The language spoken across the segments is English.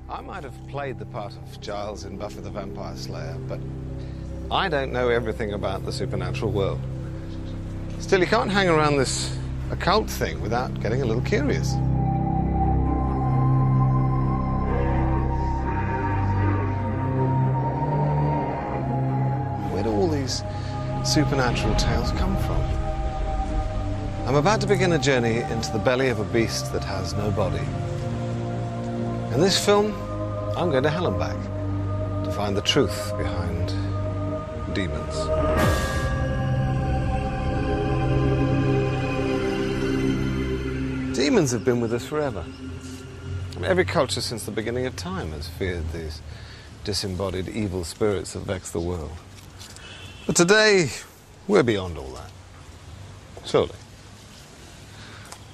I might have played the part of Giles in Buffy the Vampire Slayer, but I don't know everything about the supernatural world. Still, you can't hang around this occult thing without getting a little curious. Where do all these supernatural tales come from? I'm about to begin a journey into the belly of a beast that has no body. In this film, I'm going to hell and back to find the truth behind demons. Demons have been with us forever. I mean, every culture since the beginning of time has feared these disembodied evil spirits that vex the world. But today, we're beyond all that. Surely.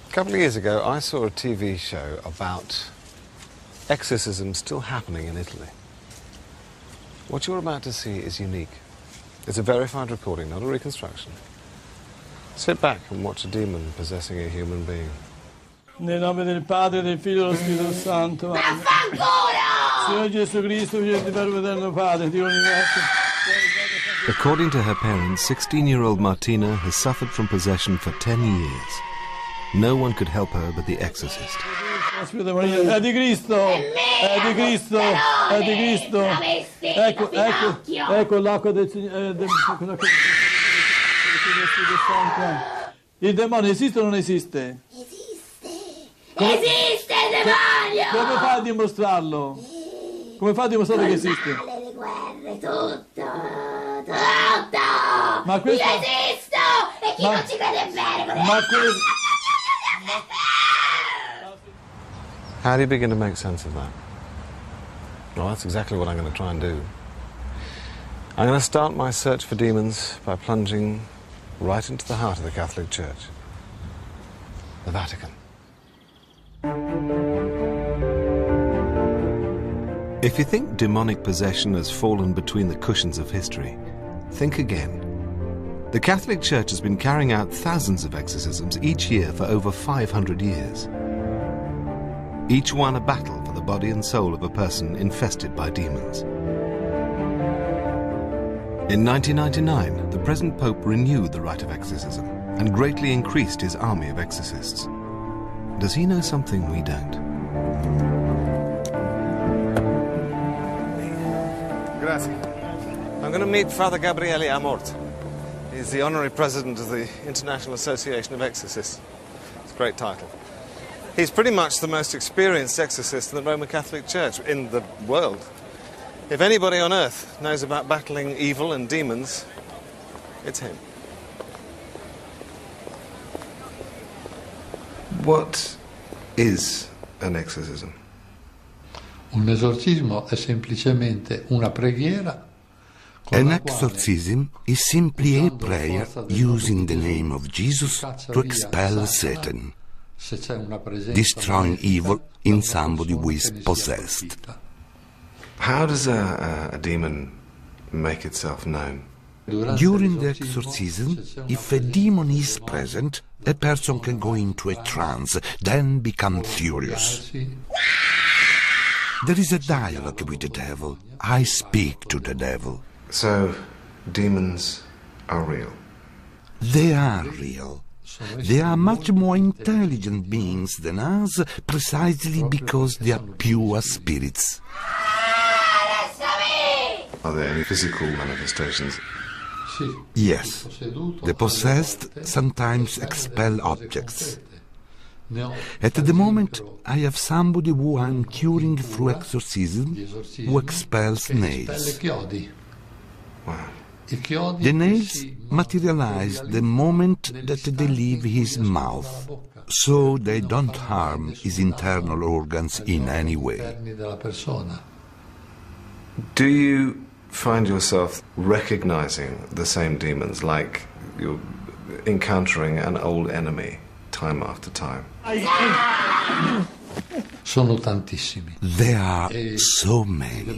A couple of years ago, I saw a TV show about exorcisms still happening in Italy. What you're about to see is unique. It's a verified recording, not a reconstruction. Sit back and watch a demon possessing a human being. Nel nome del Padre, del Figlio e dello Spirito Santo. Signore Gesù Cristo, figlio di Verbo eterno Padre, Dio universo. According to her parents, 16-year-old Martina has suffered from possession for 10 years. No one could help her but the exorcist. È di Cristo, è di Cristo, è di Cristo. Ecco l'acqua del Signore. Il demonio esiste o non esiste? Esiste il demonio! Come fa a dimostrarlo? Come fa a dimostrare che esiste? Le guerre, tutto! Ma questo... Io esisto! E chi non ci crede bene? Ma questo... How do you begin to make sense of that? Well, that's exactly what I'm going to try and do. I'm going to start my search for demons by plunging right into the heart of the Catholic Church, the Vatican. If you think demonic possession has fallen between the cushions of history, think again. The Catholic Church has been carrying out thousands of exorcisms each year for over 500 years. Each one a battle for the body and soul of a person infested by demons. In 1999, the present Pope renewed the rite of exorcism and greatly increased his army of exorcists. Does he know something we don't? Grazie. I'm going to meet Father Gabriele Amort. He's the honorary president of the International Association of Exorcists. It's a great title. He's pretty much the most experienced exorcist in the Roman Catholic Church, in the world. If anybody on earth knows about battling evil and demons, it's him. What is an exorcism? Un esorcismo è semplicemente una preghiera. An exorcism is simply a prayer using the name of Jesus to expel Satan, destroying evil in somebody who is possessed. How does a demon make itself known? During the exorcism, if a demon is present, a person can go into a trance, then become furious. There is a dialogue with the devil. I speak to the devil. So, demons are real? They are real. They are much more intelligent beings than us, precisely because they are pure spirits. Are there any physical manifestations? Yes. The possessed sometimes expel objects. At the moment, I have somebody who I am curing through exorcism who expels nails. Wow. The nails materialize the moment that they leave his mouth, so they don't harm his internal organs in any way. Do you find yourself recognizing the same demons, like you're encountering an old enemy time after time? Sono tantissimi. There are so many.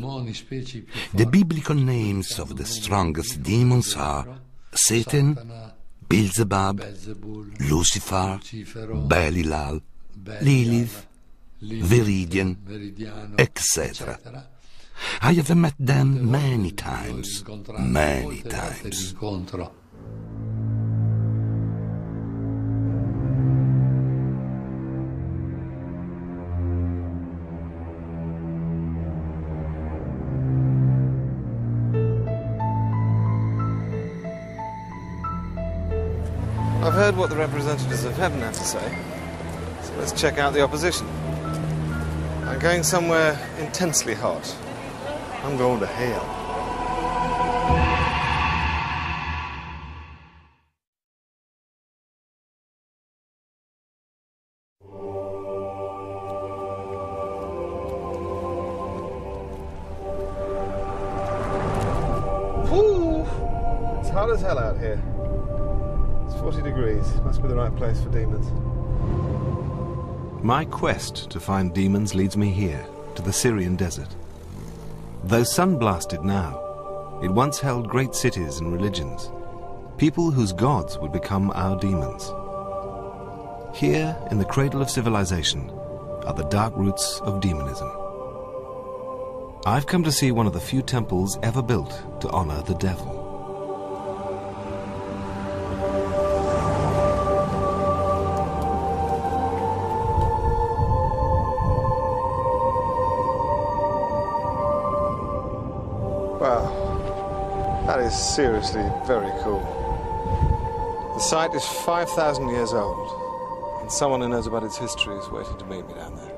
The biblical names of the strongest demons are Satan, Beelzebub, Lucifer, Belial, Lilith, Viridian, etc. I have met them many times, many times. I've heard what the representatives of heaven have to say, so let's check out the opposition. I'm going somewhere intensely hot. I'm going to hell. Whew! It's hot as hell out here. 40 degrees. Must be the right place for demons. My quest to find demons leads me here, to the Syrian desert. Though sun-blasted now, it once held great cities and religions, people whose gods would become our demons. Here, in the cradle of civilization, are the dark roots of demonism. I've come to see one of the few temples ever built to honor the devil. Wow, that is seriously very cool. The site is 5,000 years old, and someone who knows about its history is waiting to meet me down there.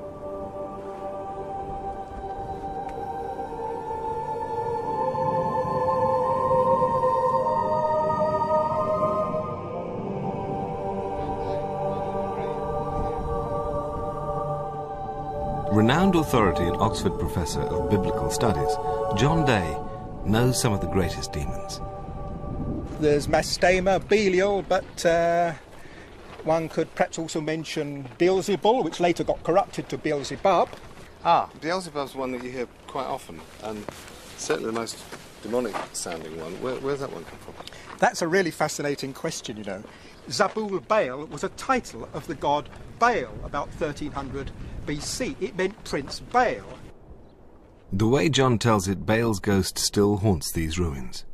Renowned authority and Oxford Professor of Biblical Studies, John Day knows some of the greatest demons. There's Mastema, Belial, but one could perhaps also mention Beelzebul, which later got corrupted to Beelzebub. Ah, Beelzebub's one that you hear quite often, and certainly the most demonic-sounding one. Where's that one come from? That's a really fascinating question, you know. Zabul Baal was a title of the god Baal, about 1300 BC. It meant Prince Baal. The way John tells it, Baal's ghost still haunts these ruins.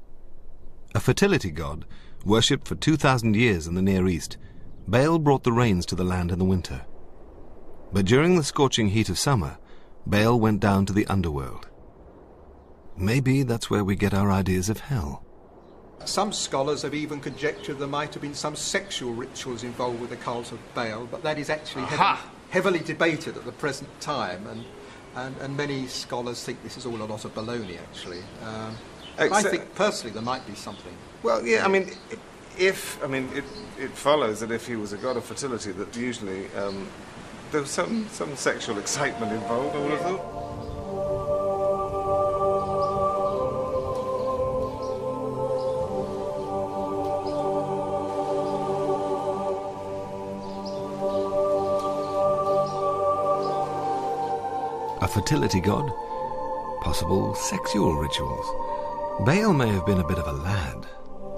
A fertility god, worshipped for 2,000 years in the Near East, Baal brought the rains to the land in the winter. But during the scorching heat of summer, Baal went down to the underworld. Maybe that's where we get our ideas of hell. Some scholars have even conjectured there might have been some sexual rituals involved with the cult of Baal, but that is actually heavily debated at the present time, and many scholars think this is all a lot of baloney, actually. I think, personally, there might be something. Well, yeah, I mean, it follows that if he was a god of fertility, that usually there was some sexual excitement involved, I would have thought. A fertility god? Possible sexual rituals. Baal may have been a bit of a lad,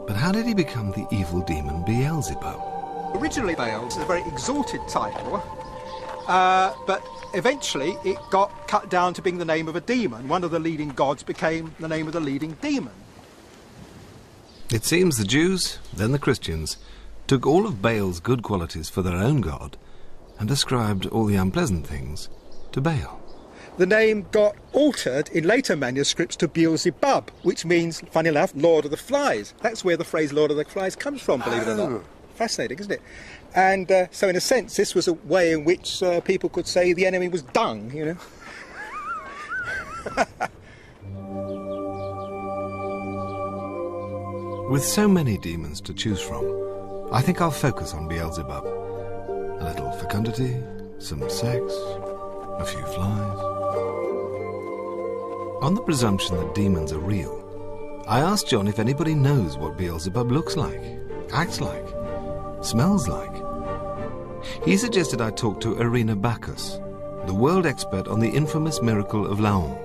but how did he become the evil demon Beelzebub? Originally Baal was a very exalted title, but eventually it got cut down to being the name of a demon. One of the leading gods became the name of the leading demon. It seems the Jews, then the Christians, took all of Baal's good qualities for their own god and ascribed all the unpleasant things to Baal. The name got altered in later manuscripts to Beelzebub, which means, funny enough, Lord of the Flies. That's where the phrase Lord of the Flies comes from, believe it or not. Fascinating, isn't it? And so in a sense, this was a way in which people could say the enemy was dung, you know. With so many demons to choose from, I think I'll focus on Beelzebub. A little fecundity, some sex, a few flies. On the presumption that demons are real, I asked John if anybody knows what Beelzebub looks like, acts like, smells like. He suggested I talk to Irina Bacchus, the world expert on the infamous miracle of Laon.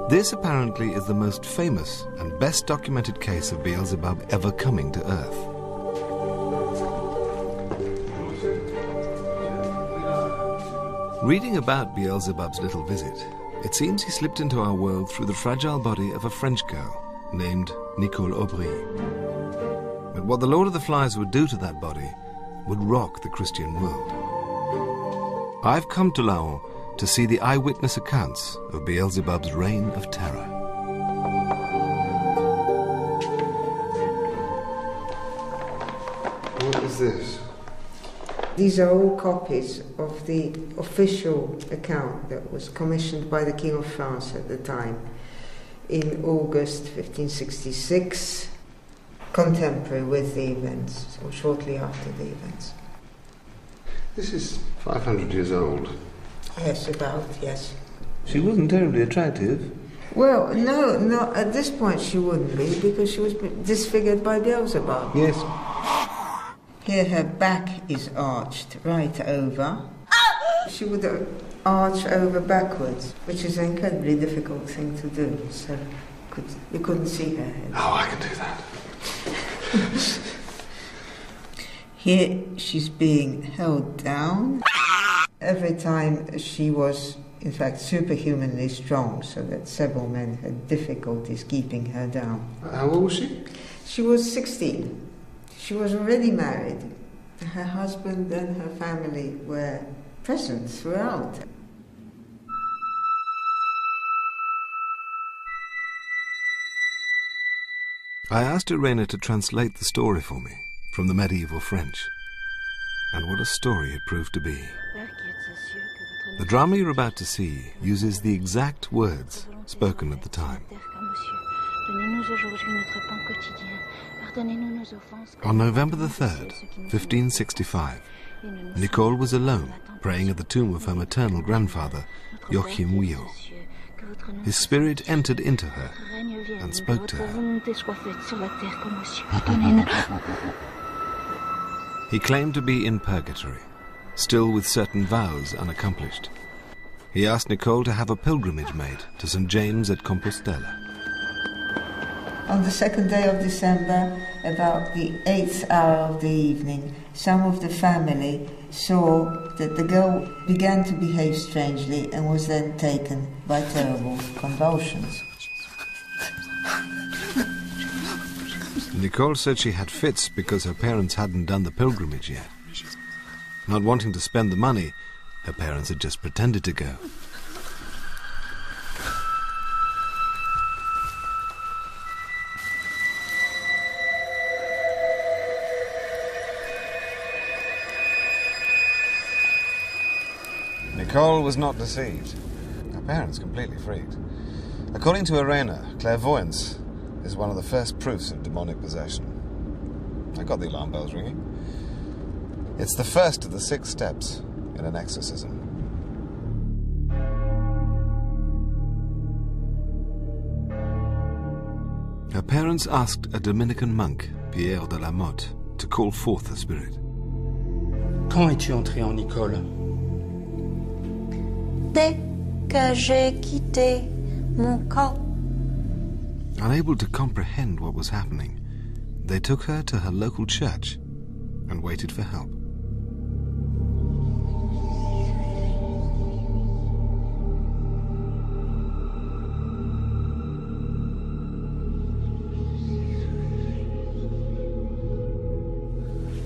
This apparently is the most famous and best documented case of Beelzebub ever coming to Earth. Reading about Beelzebub's little visit, it seems he slipped into our world through the fragile body of a French girl named Nicole Aubry. But what the Lord of the Flies would do to that body would rock the Christian world. I've come to Laon to see the eyewitness accounts of Beelzebub's reign of terror. What is this? These are all copies of the official account that was commissioned by the King of France at the time in August 1566, contemporary with the events, or shortly after the events. This is 500 years old. Yes, about, yes. She wasn't terribly attractive. Well, no, at this point she wouldn't be, because she was disfigured by Beelzebub. Yes. Here her back is arched right over. She would arch over backwards, which is an incredibly difficult thing to do, so you couldn't see her head. Oh, I can do that. Here she's being held down. Every time she was, in fact, superhumanly strong, so that several men had difficulties keeping her down. How old was she? She was 16. She was already married. Her husband and her family were present throughout. I asked Irena to translate the story for me from the medieval French. And what a story it proved to be. The drama you're about to see uses the exact words spoken at the time. On November the 3rd, 1565, Nicole was alone, praying at the tomb of her maternal grandfather, Joachim Wio. His spirit entered into her and spoke to her. He claimed to be in purgatory, still with certain vows unaccomplished. He asked Nicole to have a pilgrimage made to St. James at Compostela. On the 2nd day of December, about the 8th hour of the evening, some of the family saw that the girl began to behave strangely and was then taken by terrible convulsions. Nicole said she had fits because her parents hadn't done the pilgrimage yet. Not wanting to spend the money, her parents had just pretended to go. Nicole was not deceived. Her parents completely freaked. According to Irena, clairvoyance is one of the first proofs of demonic possession. I got the alarm bells ringing. It's the first of the 6 steps in an exorcism. Her parents asked a Dominican monk, Pierre de la Motte, to call forth the spirit. Quand es-tu entrée en Nicole? Dès que j'ai quitté mon corps. Unable to comprehend what was happening, they took her to her local church and waited for help.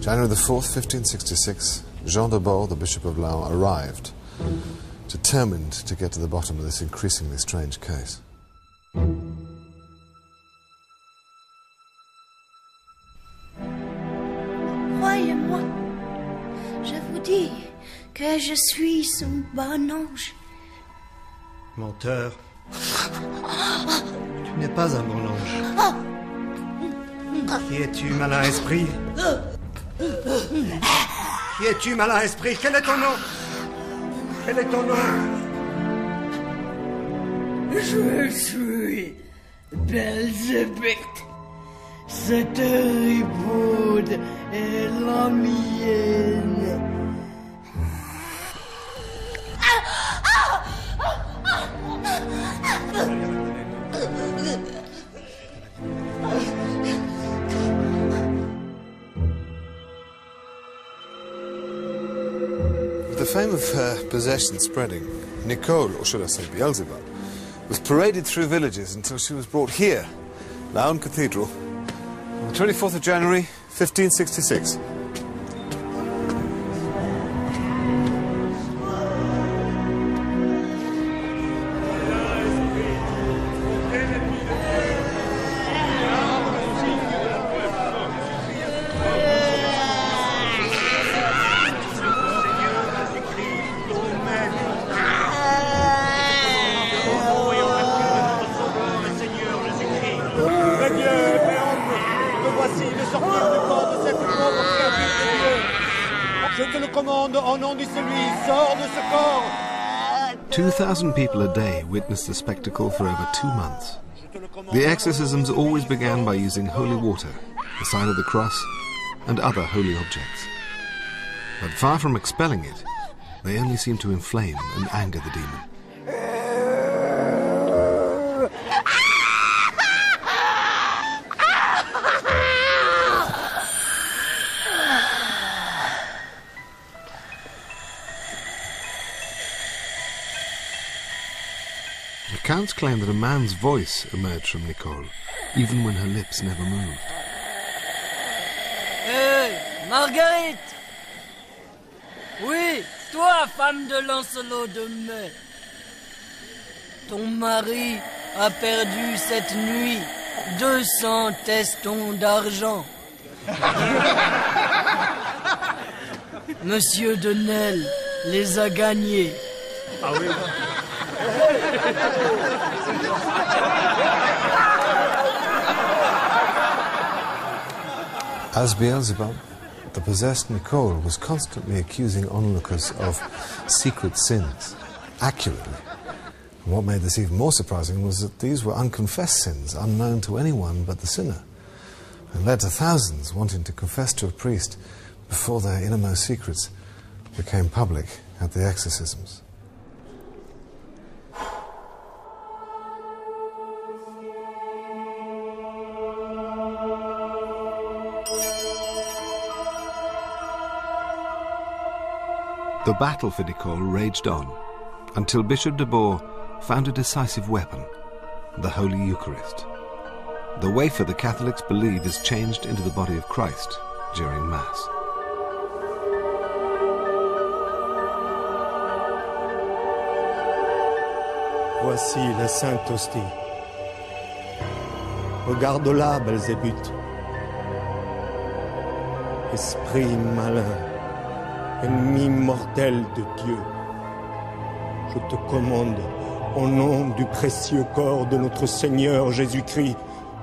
January the 4th, 1566, Jean de Bord, the Bishop of Laon, arrived, determined to get to the bottom of this increasingly strange case. Croyez-moi, je vous dis que je suis un bon ange. Menteur. Tu n'es pas un bon ange. Qui es-tu, malin esprit? Qui es-tu, malin esprit? Quel est ton nom? Quel est ton nom? Je suis Belzébuth. Cette ribaude est la mienne. The fame of her possession spreading, Nicole, or should I say Beelzebub, was paraded through villages until she was brought here, Laon Cathedral, on the 24th of January, 1566. Je te le commande au nom de celui, sors de ce corps. 2,000 people a day witnessed the spectacle for over 2 months. The exorcisms always began by using holy water, the sign of the cross, and other holy objects. But far from expelling it, they only seemed to inflame and anger the demon. Accounts claim that a man's voice emerged from Nicole, even when her lips never moved. Hey, Marguerite! Oui, toi, femme de Lancelot de Mai. Ton mari a perdu cette nuit 200 testons d'argent. Monsieur de Nesle les a gagnés. Ah oui. As Beelzebub, the possessed Nicole was constantly accusing onlookers of secret sins, accurately. And what made this even more surprising was that these were unconfessed sins, unknown to anyone but the sinner, and led to thousands wanting to confess to a priest before their innermost secrets became public at the exorcisms. The battle for Nicole raged on until Bishop de Boer found a decisive weapon, the Holy Eucharist. The wafer the Catholics believe is changed into the body of Christ during Mass. Voici la Sainte Hostie. Regarde-la, Belzébuth. Esprit malin, ennemi mortel de Dieu, je te commande, au nom du précieux corps de notre Seigneur Jésus-Christ,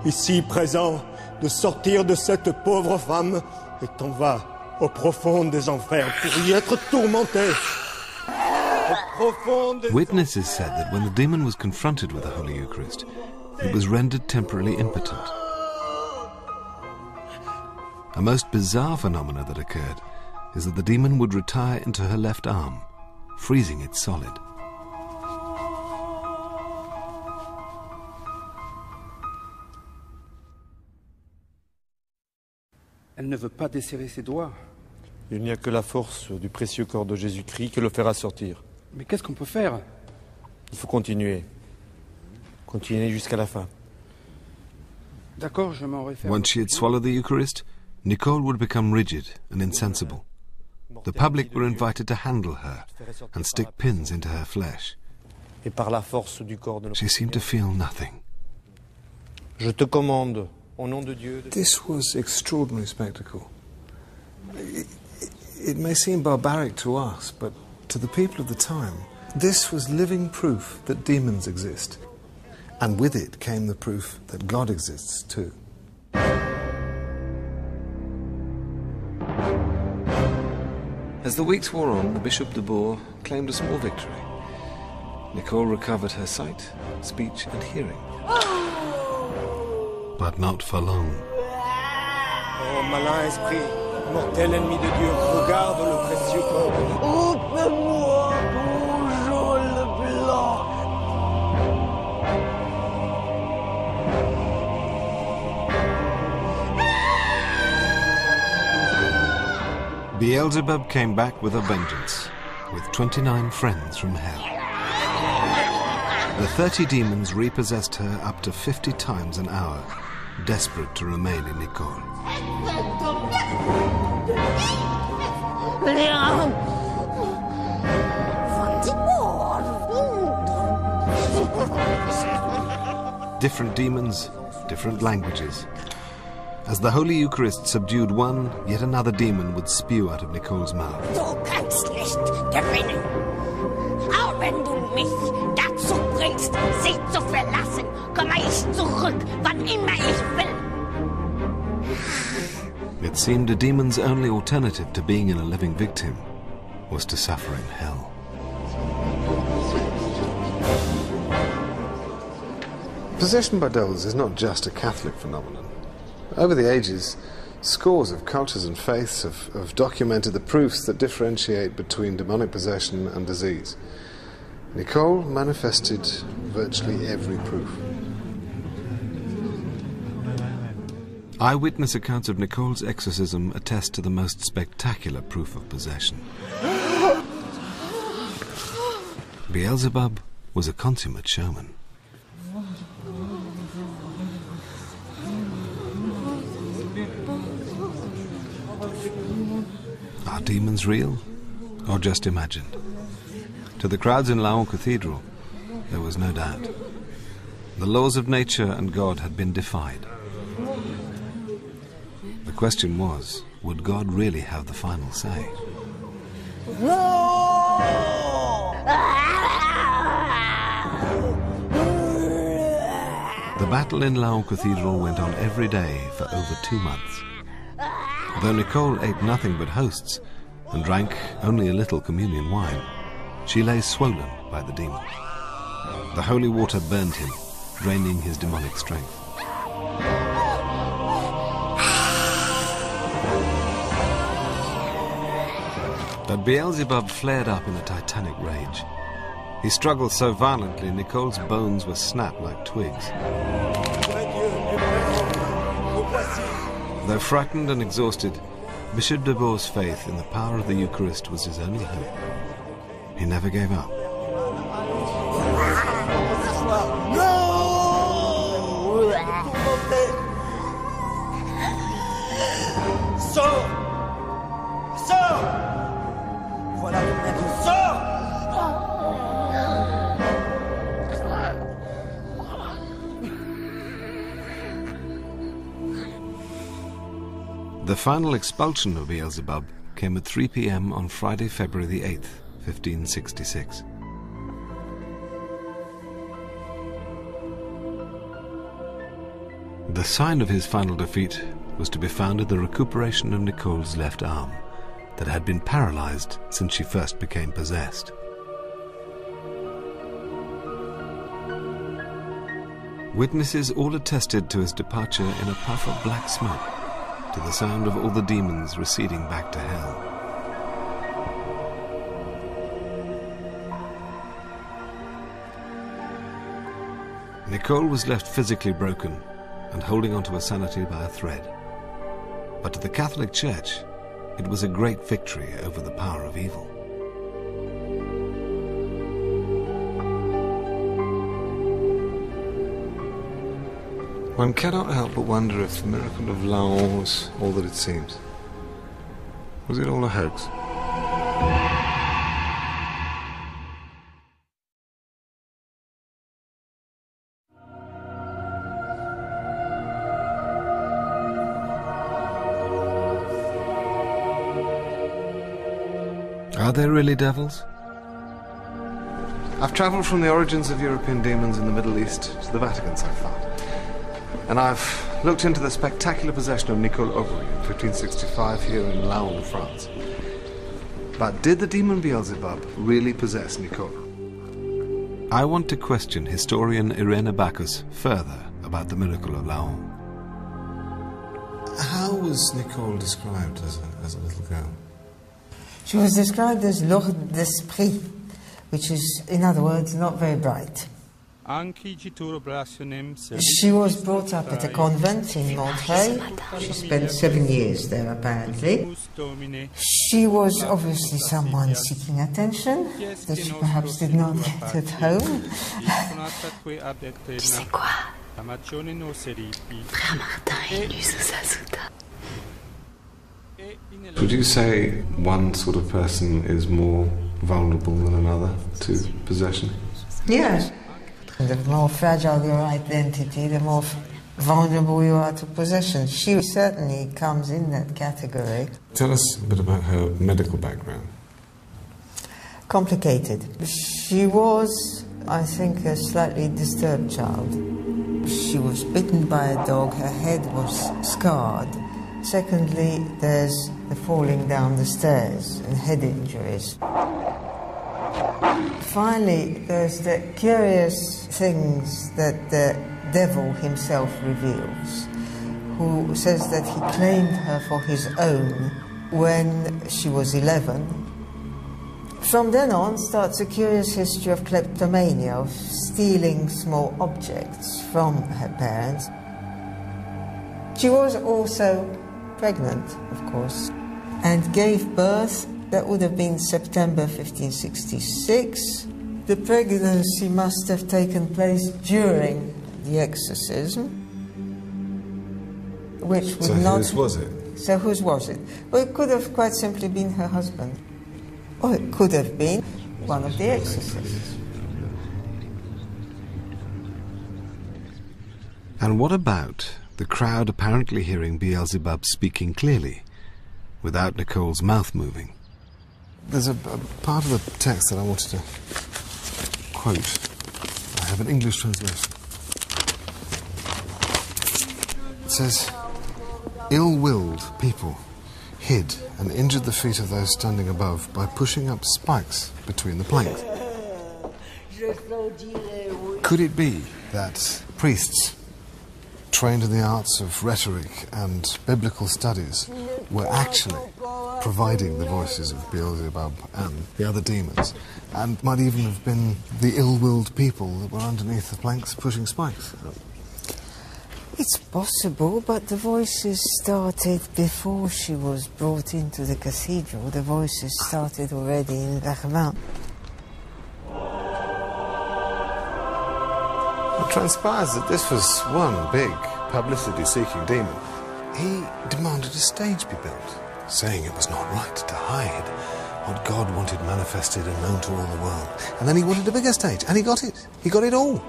ici présent, de sortir de cette pauvre femme et t'en vas au profond des enfers pour y être tourmenté. Witnesses said that when the demon was confronted with the Holy Eucharist, it was rendered temporarily impotent. A most bizarre phenomena that occurred is that the demon would retire into her left arm, freezing it solid. Elle ne veut pas desserrer ses doigts. Il n'y a que la force du précieux corps de Jésus-Christ qui le fera sortir. Mais qu'est-ce qu'on peut faire? Il faut continuer. Continuer jusqu'à la fin. D'accord, je m'en réfère. Once she had swallowed the Eucharist, Nicole would become rigid and insensible. The public were invited to handle her and stick pins into her flesh. Et par la force du corps de She seemed to feel nothing. Je te commande, au nom de Dieu. This was extraordinary spectacle. It may seem barbaric to us, but to the people of the time, this was living proof that demons exist. And with it came the proof that God exists too. As the weeks wore on, Bishop de Boer claimed a small victory. Nicole recovered her sight, speech and hearing. But not for long. Oh, malin esprit, mortel ennemi de Dieu, regarde le précieux corps de Dieu. Ôte-moi ton jaune blanc. Beelzebub came back with a vengeance. with 29 friends from hell. The 30 demons repossessed her up to 50 times an hour, desperate to remain in Nicole. Different demons, different languages. As the Holy Eucharist subdued one, yet another demon would spew out of Nicole's mouth. Du kannst nicht gewinnen. Auch wenn du mich dazu bringst, sie zu verlassen, komme ich zurück, wann immer ich will. It seemed a demon's only alternative to being in a living victim was to suffer in hell. Possession by devils is not just a Catholic phenomenon. Over the ages, scores of cultures and faiths have documented the proofs that differentiate between demonic possession and disease. Nicole manifested virtually every proof. Eyewitness accounts of Nicole's exorcism attest to the most spectacular proof of possession. Beelzebub was a consummate showman. Are demons real, or just imagined? To the crowds in Laon Cathedral, there was no doubt. The laws of nature and God had been defied. The question was, would God really have the final say? The battle in Laon Cathedral went on every day for over 2 months. Though Nicole ate nothing but hosts and drank only a little communion wine, she lay swollen by the demon. The holy water burned him, draining his demonic strength. But Beelzebub flared up in a titanic rage. He struggled so violently, Nicole's bones were snapped like twigs. Though frightened and exhausted, Bishop de Beau's faith in the power of the Eucharist was his only hope. He never gave up. The final expulsion of Beelzebub came at 3 p.m. on Friday, February the 8th, 1566. The sign of his final defeat was to be found in the recuperation of Nicole's left arm, that had been paralyzed since she first became possessed. Witnesses all attested to his departure in a puff of black smoke, to the sound of all the demons receding back to hell. Nicole was left physically broken and holding on to her sanity by a thread. But to the Catholic Church, it was a great victory over the power of evil. One cannot help but wonder if the miracle of Laon was all that it seems. Was it all a hoax? Are there really devils? I've travelled from the origins of European demons in the Middle East to the Vatican so far. And I've looked into the spectacular possession of Nicole Aubry in 1565 here in Laon, France. But did the demon Beelzebub really possess Nicole? I want to question historian Irene Bacchus further about the miracle of Laon. How was Nicole described as a little girl? She was described as lourde d'esprit, which is, in other words, not very bright. She was brought up at a convent in Montreuil. She spent 7 years there, apparently. She was obviously someone seeking attention that she perhaps did not get at home. Tu sais quoi? Frère Martin est nu sous sa soutane. Would you say one sort of person is more vulnerable than another to possession? Yes. The more fragile your identity, the more vulnerable you are to possession. She certainly comes in that category. Tell us a bit about her medical background. Complicated. She was, I think, a slightly disturbed child. She was bitten by a dog, her head was scarred. Secondly, there's the falling down the stairs and head injuries. Finally, there's the curious things that the devil himself reveals, who says that he claimed her for his own when she was 11. From then on starts a curious history of kleptomania, of stealing small objects from her parents. She was also pregnant, of course, and gave birth. That would have been September 1566. The pregnancy must have taken place during the exorcism, which would not... So whose was it? So whose was it? Well, it could have quite simply been her husband. Or it could have been one of the exorcists. And what about the crowd apparently hearing Beelzebub speaking clearly, without Nicole's mouth moving? There's a part of the text that I wanted to quote. I have an English translation. It says, "Ill-willed people hid and injured the feet of those standing above by pushing up spikes between the planks." Could it be that priests trained in the arts of rhetoric and biblical studies were actually providing the voices of Beelzebub and the other demons, and might even have been the ill-willed people that were underneath the planks pushing spikes? It's possible, but the voices started before she was brought into the cathedral. The voices started already in Vervins. It transpires that this was one big publicity-seeking demon. He demanded a stage be built, saying it was not right to hide what God wanted manifested and known to all the world. And then he wanted a bigger stage, and he got it. He got it all,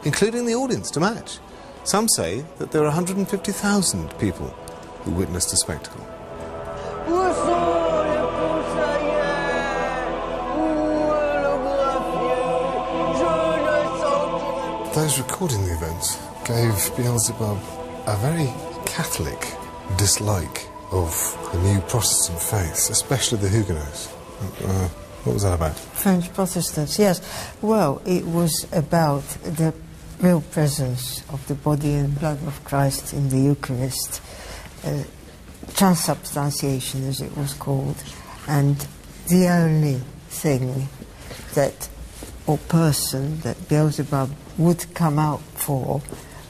including the audience to match. Some say that there are 150,000 people who witnessed the spectacle. Those recording the events gave Beelzebub a very Catholic dislike of the new Protestant faith, especially the Huguenots. What was that about? French Protestants, yes. Well, it was about the real presence of the body and blood of Christ in the Eucharist, transubstantiation as it was called, and the only thing that, or person that Beelzebub would come out for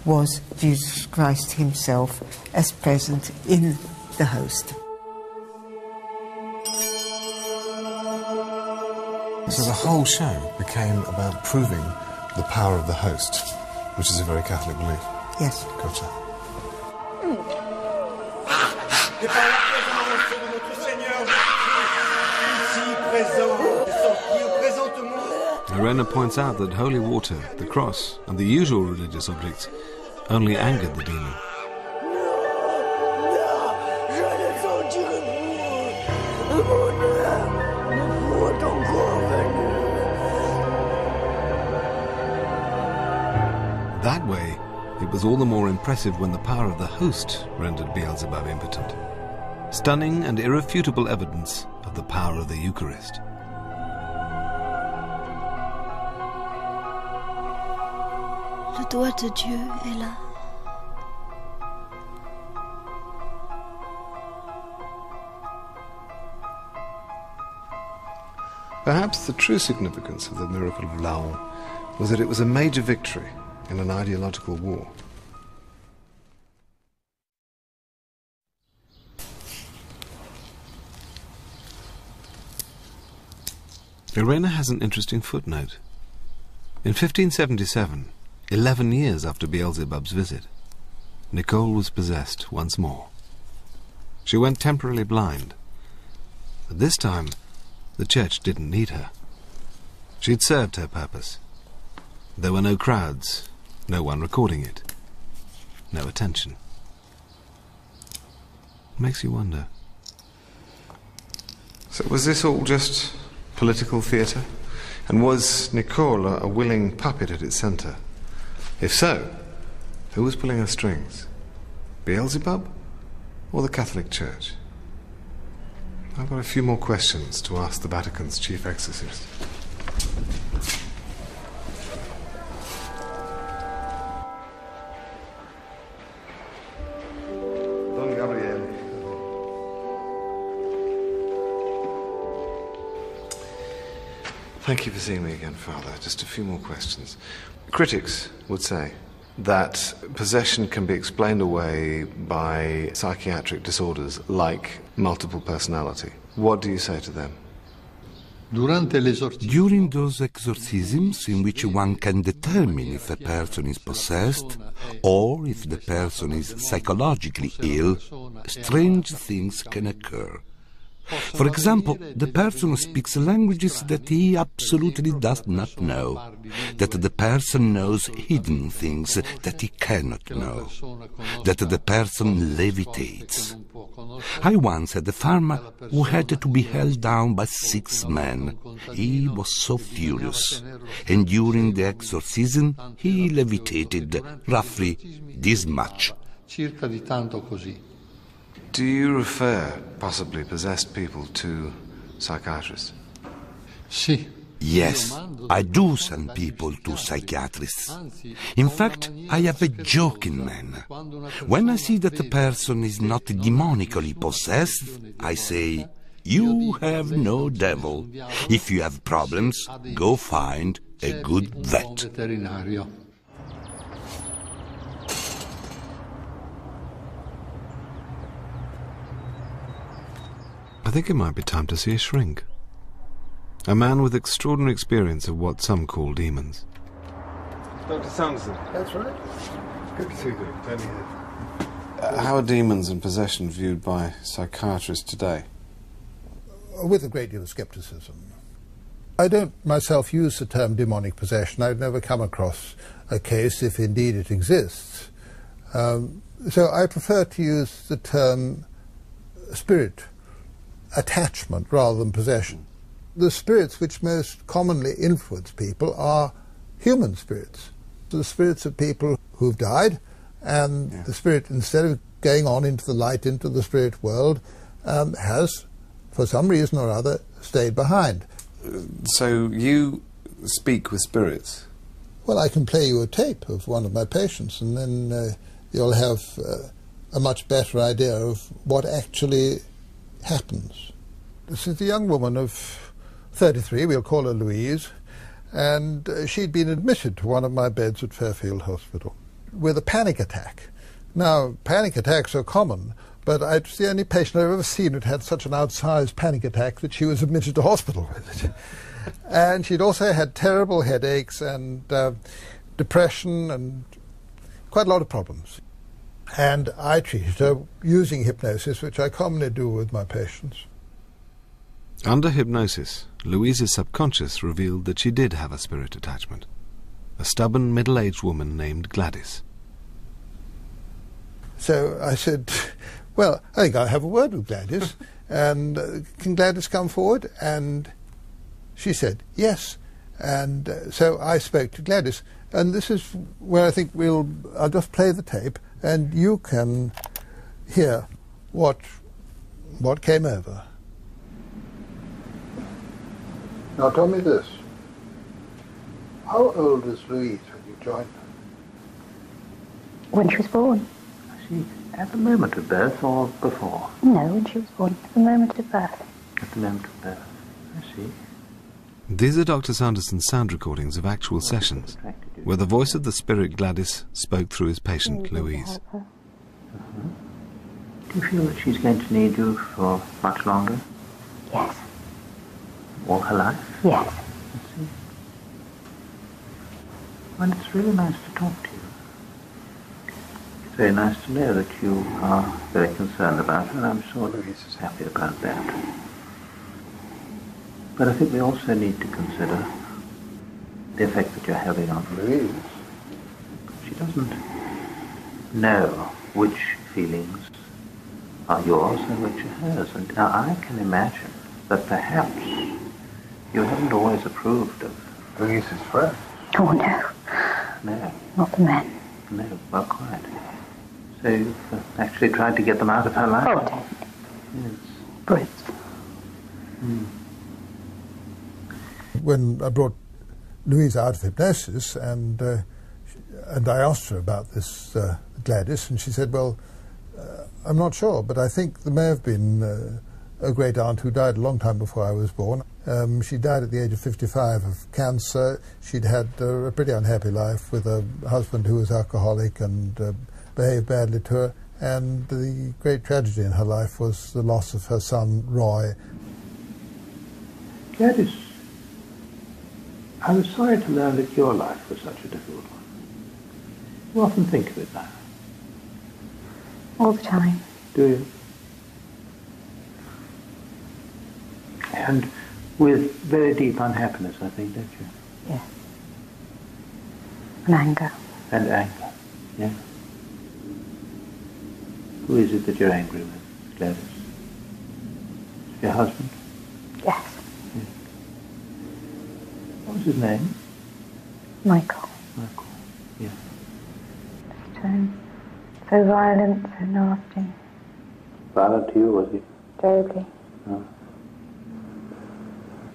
was Jesus Christ himself as present in the host. So the whole show became about proving the power of the host, which is a very Catholic belief. Yes. Gotcha. Irena points out that holy water, the cross, and the usual religious objects only angered the demon. That way, it was all the more impressive when the power of the host rendered Beelzebub impotent. Stunning and irrefutable evidence of the power of the Eucharist. Le doigt de Dieu est là. Perhaps the true significance of the miracle of Laon was that it was a major victory in an ideological war. Irena has an interesting footnote. In 1577, 11 years after Beelzebub's visit, Nicole was possessed once more. She went temporarily blind, but this time the church didn't need her. She'd served her purpose. There were no crowds, no one recording it, no attention. Makes you wonder. So was this all just political theatre? And was Nicole a willing puppet at its centre? If so, who was pulling her strings? Beelzebub or the Catholic Church? I've got a few more questions to ask the Vatican's chief exorcist. Don Gabriele. Thank you for seeing me again, Father. Just a few more questions. Critics would say that possession can be explained away by psychiatric disorders like multiple personality. What do you say to them? During those exorcisms in which one can determine if a person is possessed or if the person is psychologically ill, strange things can occur. For example, the person speaks languages that he absolutely does not know, that the person knows hidden things that he cannot know, that the person levitates. I once had a farmer who had to be held down by 6 men. He was so furious, and during the exorcism he levitated roughly this much. Do you refer possibly possessed people to psychiatrists? Yes, I do send people to psychiatrists. In fact, I have a joke in man. When I see that a person is not demonically possessed, I say, "You have no devil. If you have problems, go find a good vet." I think it might be time to see a shrink. A man with extraordinary experience of what some call demons. Dr. Sanderson. That's right. Good to see you. Glad you're here. How are demons and possession viewed by psychiatrists today? With a great deal of skepticism. I don't myself use the term demonic possession. I've never come across a case, if indeed it exists. So I prefer to use the term spirit attachment rather than possession. The spirits which most commonly influence people are human spirits. The spirits of people who've died, and the spirit, instead of going on into the light, into the spirit world, has, for some reason or other, stayed behind. So you speak with spirits? Well, I can play you a tape of one of my patients, and then you'll have a much better idea of what actually happens. This is a young woman of 33, we'll call her Louise, and she'd been admitted to one of my beds at Fairfield Hospital with a panic attack. Now, panic attacks are common, but it's the only patient I've ever seen who'd had such an outsized panic attack that she was admitted to hospital with it. And she'd also had terrible headaches and depression and quite a lot of problems. And I treated her using hypnosis, which I commonly do with my patients. Under hypnosis, Louise's subconscious revealed that she did have a spirit attachment. A stubborn, middle-aged woman named Gladys. So I said, well, I think I'll have a word with Gladys. And can Gladys come forward? And she said, yes. And so I spoke to Gladys. And this is where I think I'll just play the tape, and you can hear what came over. Now tell me this. How old was Louise when you joined her? When she was born. See, at the moment of birth or before? No, when she was born. At the moment of birth. At the moment of birth. I see. These are Dr. Sanderson's sound recordings of actual sessions, where the voice of the spirit Gladys spoke through his patient, Louise. Do you feel that she's going to need you for much longer? Yes. All her life? Yes. I see. Well, it's really nice to talk to you. It's very nice to know that you are very concerned about her, and I'm sure Louise is happy about that. But I think we also need to consider the effect that you're having on Louise. She doesn't know which feelings are yours and which are hers. And now I can imagine that perhaps you haven't always approved of Louise's friends. Oh, no. No. Not the men. No, well, quite. So you've actually tried to get them out of her life? Oh, definitely. Yes. Brutes. When I brought Louise out of hypnosis and I asked her about this Gladys, and she said, well, I'm not sure, but I think there may have been a great aunt who died a long time before I was born. She died at the age of 55 of cancer. She'd had a pretty unhappy life with a husband who was alcoholic and behaved badly to her. And the great tragedy in her life was the loss of her son, Roy. Gladys, I was sorry to learn that your life was such a difficult one. You often think of it now. All the time. Do you? And with very deep unhappiness, I think, don't you? Yes. And anger. And anger, yeah. Who is it that you're angry with, Gladys? Your husband? Yes. Yeah. What was his name? Michael. Michael, yeah. So violent, so nasty. Violent to you, was he? Terribly. Oh.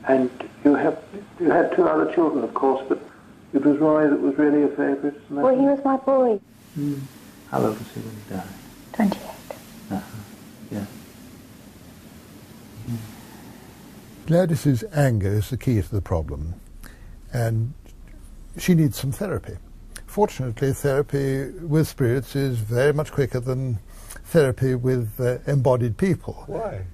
And you had two other children, of course, but it was Roy that was really a favourite, isn't that? Well, he was my boy. How old was he when he died? 28. Yeah. Gladys's anger is the key to the problem, and she needs some therapy. Fortunately, therapy with spirits is very much quicker than therapy with embodied people. Why?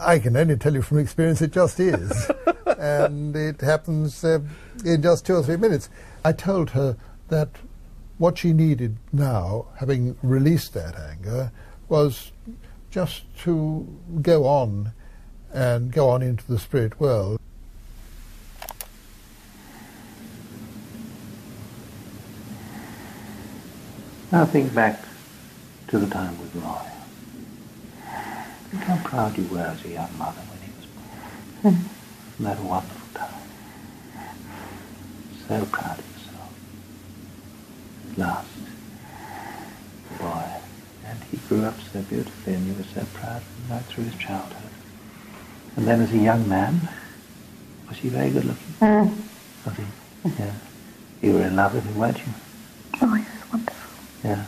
I can only tell you from experience it just is. And it happens in just 2 or 3 minutes. I told her that what she needed now, having released that anger, was just to go on and go on into the spirit world. Now think back to the time with Roy. Think how proud you were as a young mother when he was born. Isn't that a wonderful time? So proud of yourself. At last, the boy. And he grew up so beautifully and you were so proud of him right through his childhood. And then as a young man, was he very good looking? Was he? Yeah. You were in love with him, weren't you? Oh, he was wonderful. Yeah.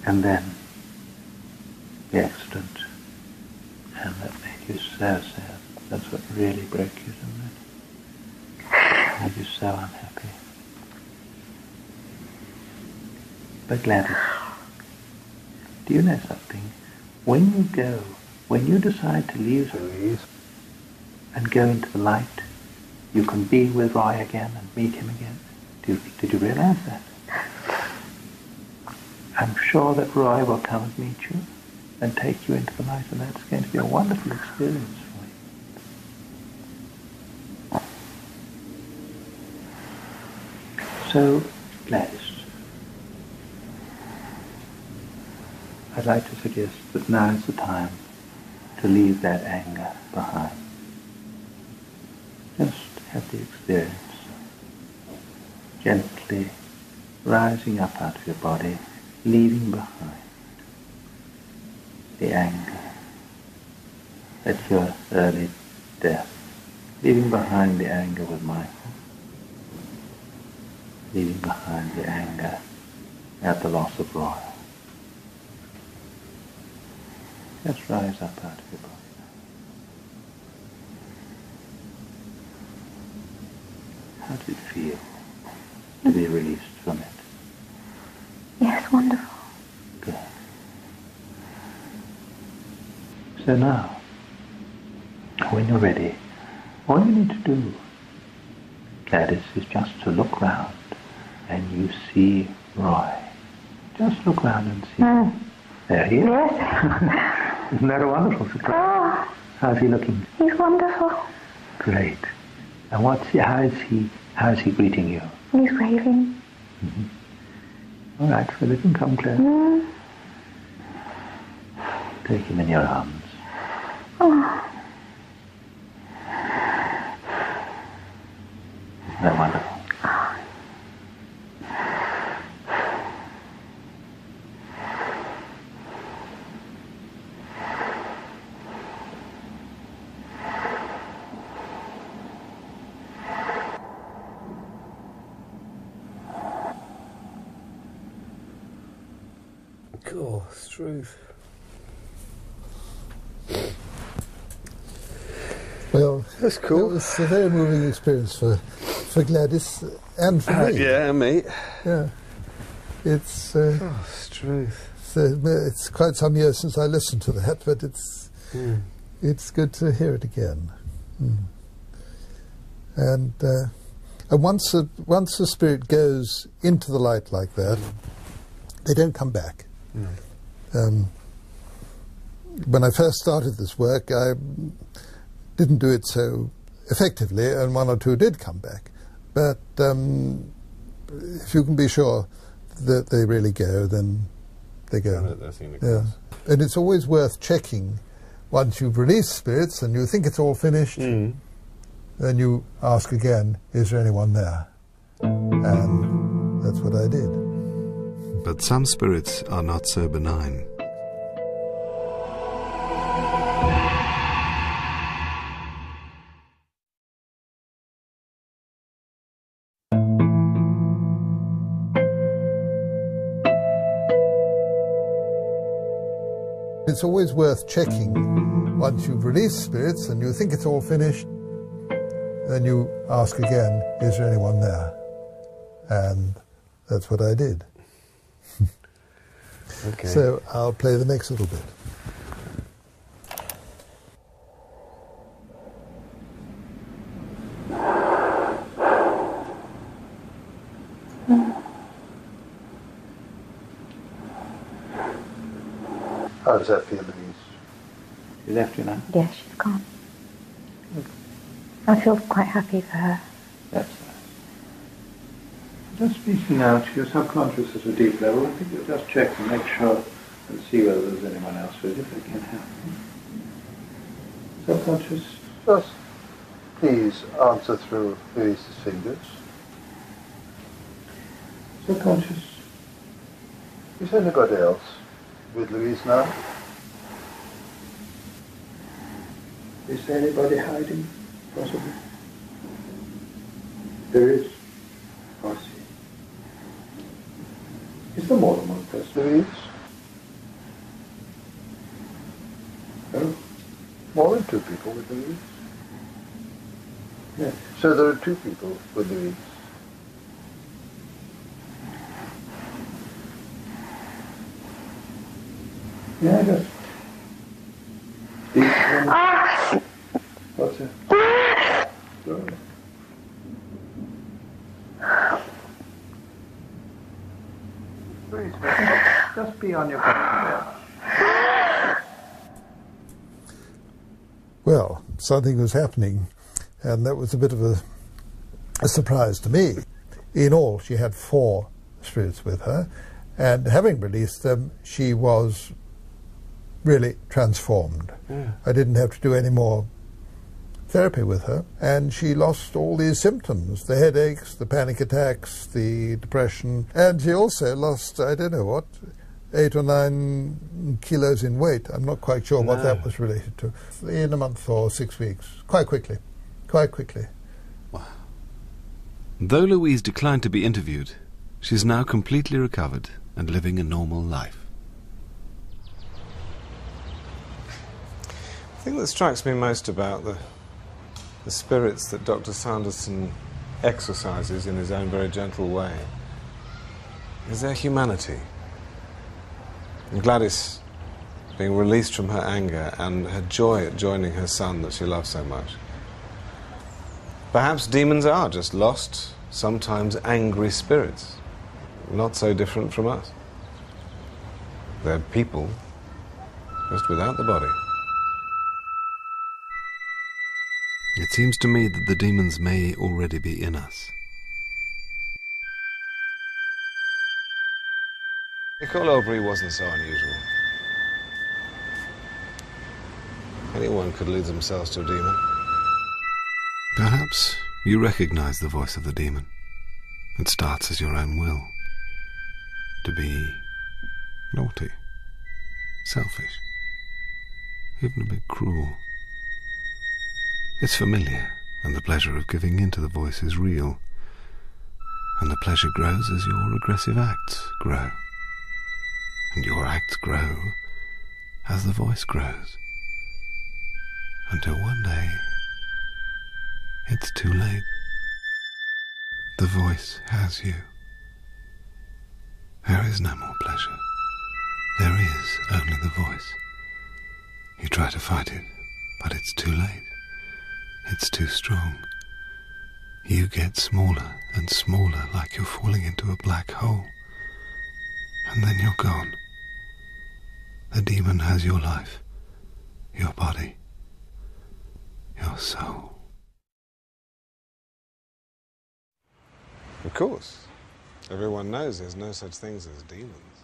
And then the accident, and that made you so sad. That's what really broke you, didn't it? Made you so unhappy. But Gladys, do you know something? When you decide to leave Louise and go into the light, you can be with Roy again and meet him again. Did you realize that? I'm sure that Roy will come and meet you and take you into the light, and that's going to be a wonderful experience for you. So, Gladys, I'd like to suggest that now is the time to leave that anger behind. Just have the experience, gently rising up out of your body, leaving behind the anger at your early death, leaving behind the anger with Michael, leaving behind the anger at the loss of Roy. Just rise up out of your body. How does it feel to be released from it? Yes, wonderful. Good. So now, when you're ready, all you need to do, Gladys, is just to look round and you see Roy. Just look round and see. There he is. Yes. Isn't that a wonderful surprise? Oh, How's he looking? he's wonderful. Great. And how is he greeting you? He's waving. All right, so let him come close. Take him in your arms. Oh. Isn't that wonderful? Cool, it's truth. Well, that's cool. It was a very moving experience for Gladys and for me. Yeah, me. Yeah. It's it's truth. It's quite some years since I listened to that, but it's good to hear it again. And once a spirit goes into the light like that, they don't come back. When I first started this work, I didn't do it so effectively, and one or two did come back. But if you can be sure that they really go, then they go. Yeah. And it's always worth checking once you've released spirits and you think it's all finished, then you ask again, is there anyone there? And that's what I did. But some spirits are not so benign. It's always worth checking once you've released spirits and you think it's all finished, then you ask again, is there anyone there? And that's what I did. Okay. So I'll play the next little bit. How does that feel, Louise? She left you now? Yes, she's gone. I feel quite happy for her. That's nice. Just speaking out to your subconscious at a deep level, I think you'll just check and make sure and see whether there's anyone else with you, if it can happen. Subconscious? Just please answer through Louise's fingers. Subconscious? Is anybody else with Louise now? Is there anybody hiding, possibly? There is. I see. Is there more than one person? Louise? No. More than two people with Louise? Yes. So there are two people with Louise? Yeah, just. What's it? Sorry. Please, just be on your guard. Well, something was happening, and that was a bit of a surprise to me. In all, she had 4 spirits with her, and having released them, she was really transformed. Yeah. I didn't have to do any more therapy with her, and she lost all these symptoms, the headaches, the panic attacks, the depression, and she also lost, I don't know what, 8 or 9 kilos in weight. I'm not quite sure what that was related to. In a month or 6 weeks, quite quickly. Wow. Though Louise declined to be interviewed, she's now completely recovered and living a normal life. thing that strikes me most about the spirits that Dr. Sanderson exercises in his own very gentle way is their humanity. And Gladys being released from her anger and her joy at joining her son that she loves so much. Perhaps demons are just lost, sometimes angry spirits, not so different from us. They're people, just without the body. It seems to me that the demons may already be in us. Nicole Aubry wasn't so unusual. Anyone could lead themselves to a demon. Perhaps you recognize the voice of the demon. It starts as your own will. To be naughty, selfish, even a bit cruel. It's familiar, and the pleasure of giving in to the voice is real. And the pleasure grows as your regressive acts grow. And your acts grow as the voice grows. Until one day, it's too late. The voice has you. There is no more pleasure. There is only the voice. You try to fight it, but it's too late. It's too strong. You get smaller and smaller, like you're falling into a black hole. And then you're gone. The demon has your life, your body, your soul. Of course. Everyone knows there's no such things as demons.